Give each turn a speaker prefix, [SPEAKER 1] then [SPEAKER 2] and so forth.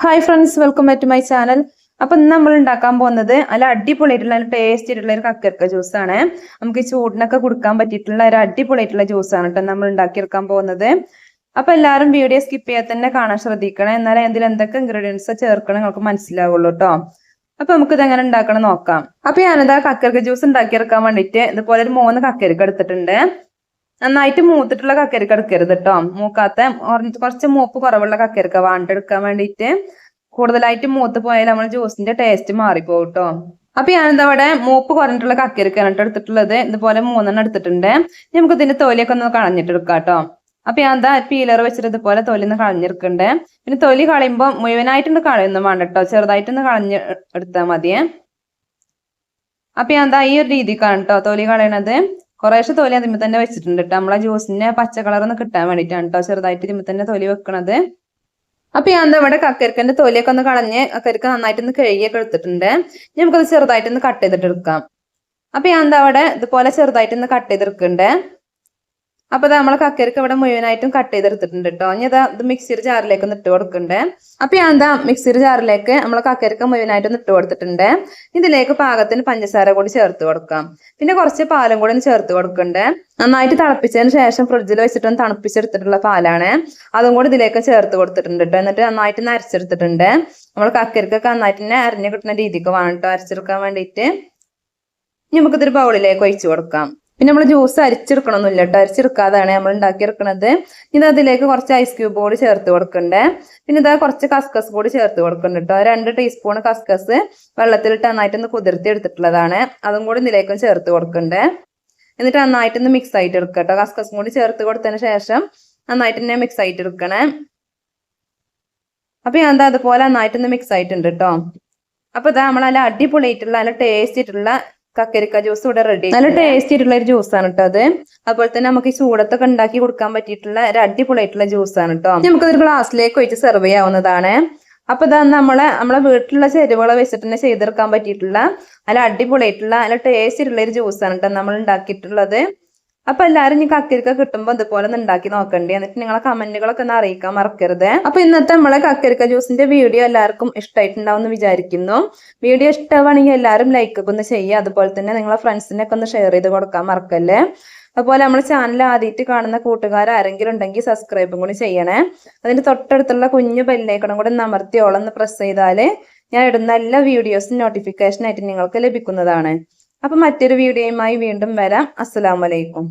[SPEAKER 1] Hi friends, welcome back to my channel. അപ്പൊ ഇന്ന് നമ്മൾ ഉണ്ടാക്കാൻ പോകുന്നത് നല്ല അടിപൊളിയായിട്ടുള്ള നല്ല ടേസ്റ്റ് ആയിട്ടുള്ള ഒരു കക്കരിക്ക ജ്യൂസാണ്. നമുക്ക് ഈ ചൂടിനൊക്കെ കൊടുക്കാൻ പറ്റിയിട്ടുള്ള ഒരു അടിപൊളിയായിട്ടുള്ള ജ്യൂസാണ് കേട്ടോ നമ്മൾ ഉണ്ടാക്കിയെടുക്കാൻ പോകുന്നത്. അപ്പൊ എല്ലാവരും വീഡിയോ സ്കിപ്പ് ചെയ്യാതെ തന്നെ കാണാൻ ശ്രദ്ധിക്കണം, എന്നാലേ അതിൽ എന്തൊക്കെ ഇൻഗ്രീഡിയൻസ് ചേർക്കണം നിങ്ങൾക്ക് മനസ്സിലാവുള്ളൂ കേട്ടോ. അപ്പൊ നമുക്ക് ഇത് എങ്ങനെ ഉണ്ടാക്കണം നോക്കാം. അപ്പൊ ഞാനിതാ കക്കരിക്ക ജ്യൂസ് ഉണ്ടാക്കിയെടുക്കാൻ വേണ്ടിയിട്ട് ഇതുപോലെ ഒരു 3 കക്കരിക്ക എടുത്തിട്ടുണ്ട്. നന്നായിട്ട് മൂത്തിട്ടുള്ള കക്കരിക്ക എടുക്കരുത് കേട്ടോ. മൂക്കാത്ത കുറച്ച് മൂപ്പ് കുറവുള്ള കക്കരിക്ക വാണ്ടെടുക്കാൻ വേണ്ടിയിട്ട്. കൂടുതലായിട്ട് മൂത്ത് പോയാൽ നമ്മൾ ജ്യൂസിന്റെ ടേസ്റ്റ് മാറിപ്പോകും കേട്ടോ. അപ്പൊ ഞാനെന്താ അവിടെ മൂപ്പ് കുറഞ്ഞിട്ടുള്ള കക്കരിക്കാണ് എടുത്തിട്ടുള്ളത്. ഇതുപോലെ 3 എടുത്തിട്ടുണ്ട്. നമുക്ക് ഇതിന്റെ തൊലിയൊക്കെ ഒന്ന് കളഞ്ഞിട്ടെടുക്കാം കേട്ടോ. അപ്പൊ ഞാൻ എന്താ പീലർ വെച്ചിട്ട് ഇതുപോലെ തൊലി ഒന്ന് കളഞ്ഞെടുക്കണ്ടേ. പിന്നെ തൊലി കളയുമ്പോൾ മുഴുവനായിട്ടൊന്ന് കളയൊന്നും വേണ്ട കേട്ടോ, ചെറുതായിട്ടൊന്ന് കളഞ്ഞ് എടുത്താൽ മതിയേ. അപ്പൊ ഞാൻ എന്താ ഈ ഒരു രീതിക്കാണ് കേട്ടോ തൊലി കളയണത്. കുറേശ്ശെ തൊലി അതിമ്മ തന്നെ വെച്ചിട്ടുണ്ട് കേട്ടോ. നമ്മളെ ജ്യൂസിന്റെ പച്ച കളർ ഒന്ന് കിട്ടാൻ വേണ്ടിയിട്ടാണ് കേട്ടോ ചെറുതായിട്ട് ഇതിമ്മ തന്നെ തൊലി വെക്കണത്. അപ്പൊ ഞാൻ എന്താ ഇവിടെ കക്കരിക്കന്റെ തൊലിയൊക്കെ ഒന്ന് കളഞ്ഞ് കക്കരിക്ക നന്നായിട്ട് ഒന്ന് കഴുകിയൊക്കെ എടുത്തിട്ടുണ്ട്. നമുക്കത് ചെറുതായിട്ടൊന്ന് കട്ട് ചെയ്തിട്ട് എടുക്കാം. അപ്പൊ ഞാൻ എന്താ അവിടെ ഇതുപോലെ ചെറുതായിട്ടൊന്ന് കട്ട് ചെയ്തെടുക്കണ്ടേ. അപ്പൊ നമ്മളെ കക്കരിക്ക ഇവിടെ മുഴുവനായിട്ടും കട്ട് ചെയ്തെടുത്തിട്ടുണ്ട് കേട്ടോ. ഇനി ഇത് മിക്സിയുടെ ജാറിലേക്ക് ഒന്ന് ഇട്ട് കൊടുക്കണ്ടേ. അപ്പൊ ഞാൻ എന്താ മിക്സിയുടെ ജാറിലേക്ക് നമ്മളെ കക്കരിക്ക മുഴുവനായിട്ടൊന്ന് ഇട്ട് കൊടുത്തിട്ടുണ്ട്. ഇതിലേക്ക് പാകത്തിന് പഞ്ചസാര കൂടി ചേർത്ത് കൊടുക്കാം. പിന്നെ കുറച്ച് പാലും കൂടി ഒന്ന് ചേർത്ത് കൊടുക്കണ്ടേ. നന്നായിട്ട് തിളപ്പിച്ചതിന് ശേഷം ഫ്രിഡ്ജിൽ വെച്ചിട്ടൊന്ന് തണുപ്പിച്ചെടുത്തിട്ടുള്ള പാലാണ്. അതും കൂടി ഇതിലേക്ക് ചേർത്ത് കൊടുത്തിട്ടുണ്ട് കേട്ടോ. എന്നിട്ട് നന്നായിട്ട് അരച്ചെടുത്തിട്ടുണ്ട്. നമ്മൾ കക്കരിക്കൊക്കെ നന്നായിട്ട് തന്നെ അരിഞ്ഞു കിട്ടുന്ന രീതിക്ക് വേണം കേട്ടോ അരച്ചെടുക്കാൻ വേണ്ടിയിട്ട്. നമുക്കിതൊരു ബൗളിലേക്ക് ഒഴിച്ചു കൊടുക്കാം. പിന്നെ നമ്മൾ ജ്യൂസ് അരിച്ചെടുക്കണമെന്നില്ല കേട്ടോ, അരിച്ചെടുക്കാതാണ് നമ്മൾ ഉണ്ടാക്കിയെടുക്കണത്. ഇത് അതിലേക്ക് കുറച്ച് ഐസ് ക്യൂബ് കൂടി ചേർത്ത് കൊടുക്കണ്ടേ. പിന്നെ ഇതാ കുറച്ച് കസ്കസ് കൂടി ചേർത്ത് കൊടുക്കുന്നുണ്ട് കേട്ടോ. 2 ടീസ്പൂൺ കസ്കസ് വെള്ളത്തിലിട്ട് നന്നായിട്ടൊന്ന് കുതിർത്തി എടുത്തിട്ടുള്ളതാണ്. അതും കൂടി ഇതിലേക്കും ചേർത്ത് കൊടുക്കണ്ടേ. എന്നിട്ട് നന്നായിട്ടൊന്ന് മിക്സ് ആയിട്ട് എടുക്കുക കേട്ടോ. കസ്കസും കൂടി ചേർത്ത് കൊടുത്തതിന് ശേഷം നന്നായിട്ട് തന്നെ മിക്സ് ആയിട്ട് എടുക്കണേ. അപ്പൊ ഞാൻ എന്താ അതുപോലെ നന്നായിട്ടൊന്ന് മിക്സ് ആയിട്ടുണ്ട് കേട്ടോ. അപ്പൊ ഇതാ നമ്മൾ നല്ല അടിപൊളിയായിട്ടുള്ള നല്ല ടേസ്റ്റ് ആയിട്ടുള്ള കക്കരിക്ക ജ്യൂസ് ഇവിടെ റെഡി. നല്ല ടേസ്റ്റ് ആയിട്ടുള്ള ഒരു ജ്യൂസാണ് കേട്ടോ അത്. അതുപോലെ തന്നെ നമുക്ക് ഈ ചൂടത്തൊക്കെ ഉണ്ടാക്കി കൊടുക്കാൻ പറ്റിയിട്ടുള്ള ഒരു അടിപൊളിയായിട്ടുള്ള ജ്യൂസാണ് കേട്ടോ. നമുക്കതൊരു ഗ്ലാസ്സിലേക്ക് ഒഴിച്ച് സെർവ് ചെയ്യാവുന്നതാണ്. അപ്പൊ ഇതാ നമ്മളെ വീട്ടിലുള്ള ചേരുവകളെ വെച്ചിട്ട് തന്നെ ചെയ്തെടുക്കാൻ പറ്റിയിട്ടുള്ള നല്ല അടിപൊളിയായിട്ടുള്ള നല്ല ടേസ്റ്റ് ആയിട്ടുള്ള ഒരു ജ്യൂസാണ് കേട്ടോ നമ്മൾ ഉണ്ടാക്കിയിട്ടുള്ളത്. അപ്പൊ എല്ലാവരും ഈ കക്കരിക്ക കിട്ടുമ്പോൾ ഇതുപോലെ ഒന്ന് ഉണ്ടാക്കി നോക്കണ്ടേ. എന്നിട്ട് നിങ്ങളെ കമന്റുകളൊക്കെ ഒന്ന് അറിയിക്കാൻ മറക്കരുത്. അപ്പൊ ഇന്നത്തെ നമ്മളെ കക്കരിക്ക ജ്യൂസിന്റെ വീഡിയോ എല്ലാവർക്കും ഇഷ്ടമായിട്ടുണ്ടാവും എന്ന് വിചാരിക്കുന്നു. വീഡിയോ ഇഷ്ടമാണെങ്കിൽ എല്ലാവരും ലൈക്ക് ഒക്കെ ഒന്ന് ചെയ്യുക. അതുപോലെ തന്നെ നിങ്ങളെ ഫ്രണ്ട്സിനൊക്കെ ഒന്ന് ഷെയർ ചെയ്ത് കൊടുക്കാൻ മറക്കല്ലേ. അതുപോലെ നമ്മുടെ ചാനൽ ആദ്യമായിട്ട് കാണുന്ന കൂട്ടുകാർ ആരെങ്കിലും ഉണ്ടെങ്കിൽ സബ്സ്ക്രൈബും കൂടി ചെയ്യണേ. അതിന്റെ തൊട്ടടുത്തുള്ള കുഞ്ഞു ബെല്ലൈക്കണും കൂടി അമർത്തി ഓളൊന്ന് പ്രസ് ചെയ്താൽ ഞാൻ ഇടുന്ന എല്ലാ വീഡിയോസും നോട്ടിഫിക്കേഷൻ ആയിട്ട് നിങ്ങൾക്ക് ലഭിക്കുന്നതാണ്. അപ്പൊ മറ്റൊരു വീഡിയോയുമായി വീണ്ടും വരാം. അസ്സലാമു അലൈക്കും.